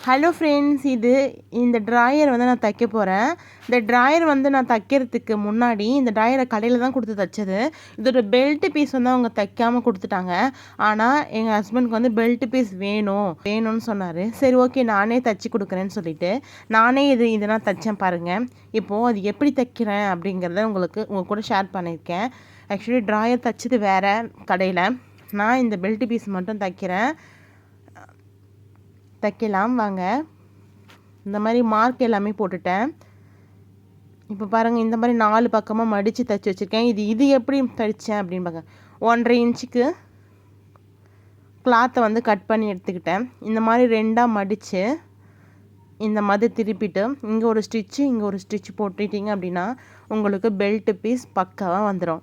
Hello friends, இந்த drawer வந்து நான் தைக்க போகிறேன். இந்த ட்ராயர் வந்து நான் தைக்கிறதுக்கு முன்னாடி இந்த ட்ராயரை கடையில் தான் கொடுத்து தைச்சது. இதோட பெல்ட் பீஸ் வந்து அவங்க தைக்காமல் கொடுத்துட்டாங்க. ஆனால் எங்கள் ஹஸ்பண்டுக்கு வந்து பெல்ட் பீஸ் வேணும்னு சொன்னார். சரி, ஓகே, நானே தைச்சி கொடுக்குறேன்னு சொல்லிட்டு நானே இதை நான் தைச்சேன் பாருங்கள். இப்போது அது எப்படி தைக்கிறேன் அப்படிங்கிறத உங்கள் கூட ஷேர் பண்ணியிருக்கேன். ஆக்சுவலி ட்ராயர் தைச்சது வேறு கடையில், நான் இந்த பெல்ட் பீஸ் மட்டும் தைக்கலாம் வாங்க. இந்த மாதிரி மார்க் எல்லாமே போட்டுட்டேன். இப்போ பாருங்கள், இந்த மாதிரி 4 பக்கமாக மடித்து தைச்சி வச்சுருக்கேன். இது எப்படி தைச்சேன் அப்படின்னு பாருங்க. 1.5 இன்ச்சுக்கு கிளாத்தை வந்து கட் பண்ணி எடுத்துக்கிட்டேன். இந்த மாதிரி 2ஆக மடித்து இந்த மாதிரி திருப்பிட்டு இங்கே ஒரு ஸ்டிச்சு போட்டுட்டீங்க அப்படின்னா உங்களுக்கு பெல்ட் பீஸ் பக்காவாக வந்துடும்.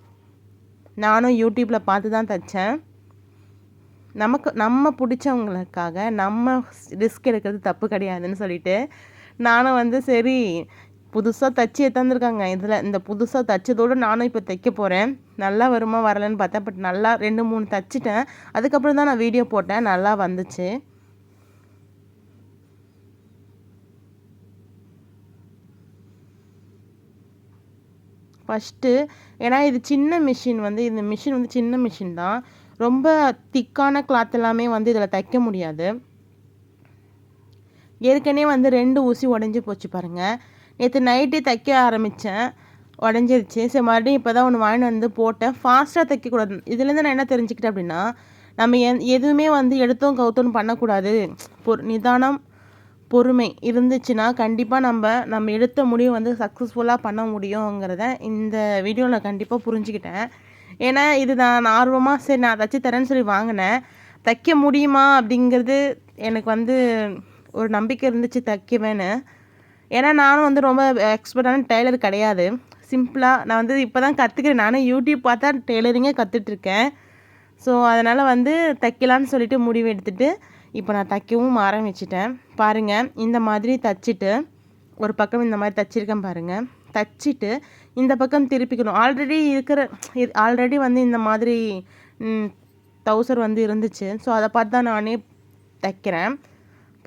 நானும் யூடியூப்பில் பார்த்து தான் தைச்சேன். நம்ம பிடிச்சவங்களுக்காக நம்ம ரிஸ்க் எடுக்கிறது தப்பு கிடையாதுன்னு சொல்லிட்டு நானும் வந்து சரி, புதுசாக தைச்சி தந்துருக்காங்க. இந்த புதுசாக தைச்சதோடு நானும் இப்போ தைக்க போகிறேன். நல்லா வருமா வரலன்னு பார்த்தேன். பட் நல்லா 2-3 தைச்சிட்டேன். அதுக்கப்புறம் தான் நான் வீடியோ போட்டேன். நல்லா வந்துச்சு. ஃபஸ்ட்டு ஏன்னா இது சின்ன மிஷின் வந்து இந்த மிஷின் வந்து சின்ன மிஷின் தான். ரொம்ப திக்கான கிளாத் எல்லாமே வந்து இதில் தைக்க முடியாது. ஏற்கனவே வந்து 2 ஊசி உடஞ்சி போச்சு பாருங்கள். நேற்று நைட்டே தைக்க ஆரம்பித்தேன், உடஞ்சிருச்சு. சரி, மறுபடியும் இப்போ தான் ஒன்று வாங்கிட்டு வந்து போட்டேன். ஃபாஸ்ட்டாக தைக்கக்கூடாது. இதுலேருந்து நான் என்ன தெரிஞ்சுக்கிட்டேன் அப்படின்னா, நம்ம எதுவுமே வந்து எடுத்தோம் கவுத்தோன்னு பண்ணக்கூடாது. நிதானம், பொறுமை இருந்துச்சுன்னா கண்டிப்பாக நம்ம எடுத்த முடிவு வந்து சக்ஸஸ்ஃபுல்லாக பண்ண முடியுங்கிறத இந்த வீடியோவில் கண்டிப்பாக புரிஞ்சுக்கிட்டேன். ஏன்னா இது நான் ஆர்வமாக சரி நான் தைச்சி தரேன்னு சொல்லி வாங்கினேன். தைக்க முடியுமா அப்படிங்கிறது எனக்கு வந்து ஒரு நம்பிக்கை இருந்துச்சு தைக்குவேன்னு. ஏன்னா நானும் வந்து ரொம்ப எக்ஸ்பர்ட்டான டெய்லர் கிடையாது. சிம்பிளாக நான் வந்து இப்போ தான் கற்றுக்கிறேன். நானும் யூடியூப் பார்த்தா டெய்லரிங்கே கற்றுட்ருக்கேன். ஸோ அதனால் வந்து தைக்கலான்னு சொல்லிட்டு முடிவு எடுத்துகிட்டு இப்போ நான் தைக்கவும் ஆரம்பிச்சிட்டேன். பாருங்கள், இந்த மாதிரி தைச்சிட்டு ஒரு பக்கம் இந்த மாதிரி தைச்சிருக்கேன் பாருங்கள். தைச்சிட்டு இந்த பக்கம் திருப்பிக்கணும். ஆல்ரெடி வந்து இந்த மாதிரி டவுசர் வந்து இருந்துச்சு. ஸோ அதை பார்த்து தான் நானே தைக்கிறேன்.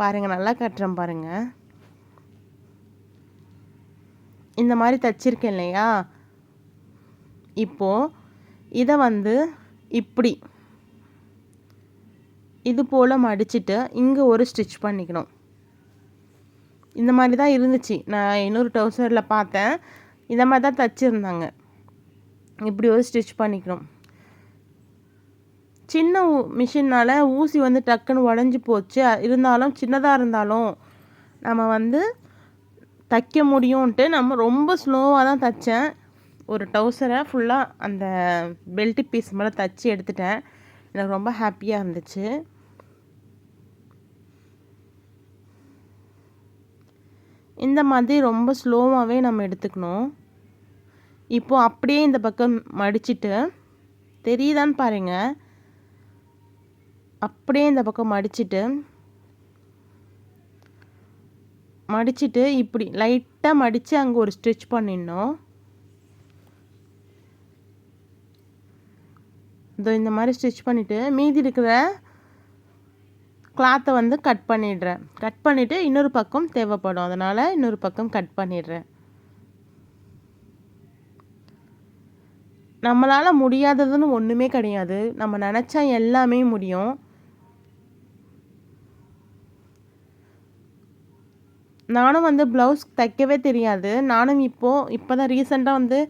பாருங்கள், நல்லா கட்டுறேன் பாருங்கள். இந்த மாதிரி தைச்சிருக்கேன் இல்லையா? இப்போது இதை வந்து இப்படி இது போல் மடிச்சுட்டு இங்கே ஒரு ஸ்டிச் பண்ணிக்கணும். இந்த மாதிரி தான் இருந்துச்சு. நான் இன்னொரு டவுசரில் பார்த்தேன், இந்த மாதிரி தான் தைச்சிருந்தாங்க. இப்படி ஒரு ஸ்டிச் பண்ணிக்கணும். சின்ன மிஷினால் ஊசி வந்து டக்குன்னு உடஞ்சி போச்சு. இருந்தாலும் சின்னதாக இருந்தாலும் நம்ம வந்து தைக்க முடியும்ன்ட்டு நம்ம ரொம்ப ஸ்லோவாக தான் தைச்சேன். ஒரு டவுசரை ஃபுல்லாக அந்த பெல்ட் பீஸ் மேலே தைச்சி எடுத்துட்டேன். எனக்கு ரொம்ப ஹாப்பியாக இருந்துச்சு. இந்த மாதிரி ரொம்ப ஸ்லோவாகவே நம்ம எடுத்துக்கணும். இப்போது அப்படியே இந்த பக்கம் மடிச்சுட்டு தெரியுதான்னு பாருங்கள். அப்படியே இந்த பக்கம் மடிச்சுட்டு இப்படி லைட்டாக மடித்து அங்கே ஒரு ஸ்டிச் பண்ணிடணும். இந்த மாதிரி ஸ்டிச் பண்ணிவிட்டு மீதி இருக்கிற கிளாத்தை வந்து கட் பண்ணிடுறேன். கட் பண்ணிவிட்டு இன்னொரு பக்கம் தேவைப்படும், அதனால் இன்னொரு பக்கம் கட் பண்ணிடுறேன். நம்மளால் முடியாததுன்னு ஒன்றுமே கிடையாது. நம்ம நினச்சா எல்லாமே முடியும். நானும் வந்து ப்ளவுஸ் தைக்கவே தெரியாது. நானும் இப்போ தான் ரீசெண்டாக வந்து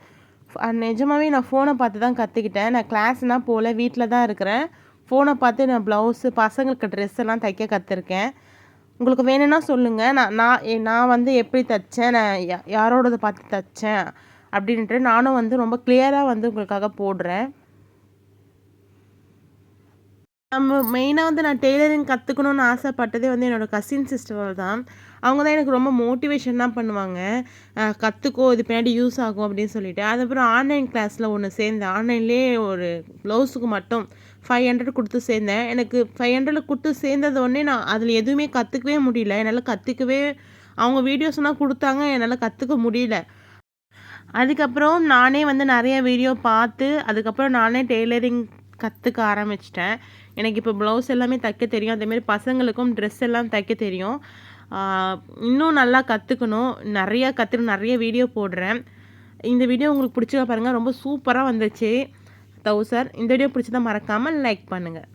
நிஜமாகவே நான் ஃபோனை பார்த்து தான் கற்றுக்கிட்டேன். நான் கிளாஸ்னால் போல் வீட்டில் தான் இருக்கிறேன். ஃபோனை பார்த்து நான் ப்ளவுஸு பசங்களுக்கு ட்ரெஸ் எல்லாம் தைக்க கற்றுருக்கேன். உங்களுக்கு வேணும்னா சொல்லுங்கள். நான் வந்து எப்படி தைச்சேன், நான் யாரோடதை பார்த்து தைச்சேன் அப்படின்ட்டு நானும் வந்து ரொம்ப கிளியராக வந்து உங்களுக்காக போடுறேன். நம்ம மெயினாக வந்து நான் டெய்லரிங் கற்றுக்கணுன்னு ஆசைப்பட்டதே வந்து என்னோடய கசின் சிஸ்டர் தான். அவங்க தான் எனக்கு ரொம்ப மோட்டிவேஷன் தான் பண்ணுவாங்க. கற்றுக்கோ, இது பின்னாடி யூஸ் ஆகும் அப்படின்னு சொல்லிட்டு. அதுக்கப்புறம் ஆன்லைன் கிளாஸில் ஒன்று சேர்ந்தேன். ஆன்லைன்லேயே ஒரு ப்ளவுஸுக்கு மட்டும் 500 கொடுத்து சேர்ந்தேன். எனக்கு 500 கொடுத்து சேர்ந்தது உடனே நான் அதில் எதுவுமே கற்றுக்கவே முடியல. என்னால் அவங்க வீடியோஸ்லாம் கொடுத்தாங்க, என்னால் கற்றுக்க முடியல. அதுக்கப்புறம் நானே வந்து நிறைய வீடியோ பார்த்து அதுக்கப்புறம் நானே டெய்லரிங் கற்றுக்க ஆரம்பிச்சிட்டேன். எனக்கு இப்போ ப்ளவுஸ் எல்லாமே தைக்க தெரியும். அதேமாரி பசங்களுக்கும் ட்ரெஸ் எல்லாம் தைக்க தெரியும். இன்னும் நல்லா கற்றுக்கணும், நிறைய வீடியோ போடுறேன். இந்த வீடியோ உங்களுக்கு பிடிச்சிருக்கா பாருங்கள், ரொம்ப சூப்பராக வந்துச்சு டவுசர். இந்த வீடியோ பிடிச்சதா மறக்காமல் லைக் பண்ணுங்கள்.